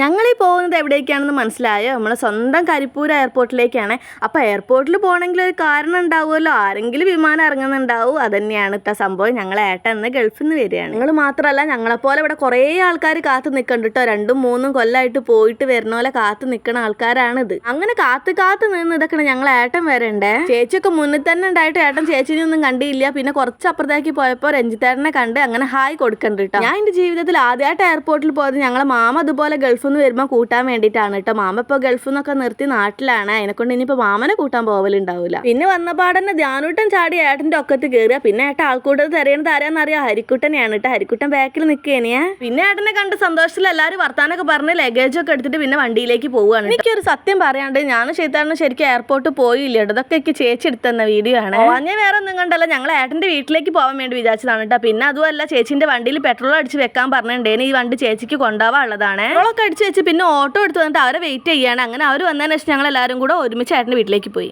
ഞങ്ങളീ പോകുന്നത് എവിടേക്കാണെന്ന് മനസ്സിലായോ? നമ്മളെ സ്വന്തം കരിപ്പൂർ എയർപോർട്ടിലേക്കാണ്. അപ്പോൾ എയർപോർട്ടിൽ പോകണമെങ്കിൽ ഒരു കാരണം ഉണ്ടാവുമല്ലോ, ആരെങ്കിലും വിമാനം ഇറങ്ങുന്നുണ്ടാവും. അതന്നെയാണ് ഇത്ത സംഭവം. ഞങ്ങളെ ഏട്ടൻ ഇന്ന് ഗൾഫിൽ നിന്ന് വരികയാണ്. നിങ്ങൾ മാത്രമല്ല, ഞങ്ങളെപ്പോലെ ഇവിടെ കുറേ ആൾക്കാർ കാത്തു നിൽക്കുന്നുണ്ട് കേട്ടോ. 2-3 കൊല്ലമായിട്ട് പോയിട്ട് വരുന്ന പോലെ കാത്തു നിൽക്കുന്ന ആൾക്കാരാണിത്. അങ്ങനെ കാത്തു നിന്ന് ഇതൊക്കെ ഞങ്ങളെ ഏട്ടൻ വരണ്ടേ. ചേച്ചിയൊക്കെ മുന്നിൽ തന്നെ ഉണ്ടായിട്ട് ഏട്ടൻ ചേച്ചിനെ ഒന്നും കണ്ടില്ല. പിന്നെ കുറച്ച് അപ്പുറത്തേക്ക് പോയപ്പോൾ രഞ്ജിത്തേട്ടനെ കണ്ട് അങ്ങനെ ഹായ് കൊടുക്കണ്ട് കേട്ടോ. ഞാൻ എൻ്റെ ജീവിതത്തിൽ ആദ്യമായിട്ട് എയർപോർട്ടിൽ പോയത് ഞങ്ങളെ മാമ അതുപോലെ ഗൾഫിൽ നിന്ന് വരുമ്പോൾ കൂട്ടാൻ വേണ്ടിയിട്ടാണ് കേട്ടോ. മാമ ഇപ്പോൾ ഗൾഫിൽ നിന്നൊക്കെ നിർത്തി നാട്ടിലാണ്. അതിനെക്കൊണ്ട് ഇനിയിപ്പോൾ മാമനെ കൂട്ടാൻ പോവലുണ്ടാവില്ല. പിന്നെ വന്നപാടന്നെ ധ്യാനൂട്ടൻ ചാടി ഏട്ടൻ്റെ ഒക്കത്ത് കയറുക. പിന്നെ ഏട്ടൻ ആൾക്കൂട്ടത് തെരയണത് ആരാന്നറിയാം, ഹരിക്കുട്ടനെയാണ് കേട്ടോ. ഹരിക്കുട്ടൻ ബാക്കിൽ നിൽക്കുകയാണേ. പിന്നെ ഏട്ടനെ കണ്ട സന്തോഷത്തിൽ എല്ലാവരും വർത്താനൊക്കെ പറഞ്ഞ് ലഗേജൊക്കെ എടുത്തിട്ട് പിന്നെ വണ്ടിയിലേക്ക് പോവുകയാണ്. എനിക്കൊരു സത്യം പറയാണ്ട്, ഞാൻ ശൈത്താനും ശരിക്കും എയർപോർട്ട് പോയില്ല കേട്ടോ. ഇതൊക്കെ എനിക്ക് ചേച്ചി എടുത്തുന്ന വീഡിയോ ആണ്. ഞാൻ വേറെ ഒന്നും കണ്ടല്ല, ഞങ്ങൾ ഏട്ടൻ്റെ വീട്ടിലേക്ക് പോകാൻ വേണ്ടി വിചാരിച്ചതാണ് കേട്ടോ. പിന്നെ അതുമല്ല, ചേച്ചിൻ്റെ വണ്ടിയിൽ പെട്രോൾ അടിച്ച് വെക്കാൻ പറഞ്ഞിട്ടുണ്ടേന്. ഈ വണ്ടി ചേച്ചിക്ക് കൊണ്ടുപോകാനുള്ളതാണ്. പെട്രോളൊക്കെ അടിച്ച് വെച്ച് പിന്നെ ഓട്ടോ എടുത്ത് വന്നിട്ട് അവരെ വെയിറ്റ് ചെയ്യാണ്. അങ്ങനെ അവർ വന്നതിന് ശേഷം ഞങ്ങൾ എല്ലാവരും കൂടെ ഒരുമിച്ച് ഏട്ടൻ്റെ വീട്ടിലേക്ക് പോയി.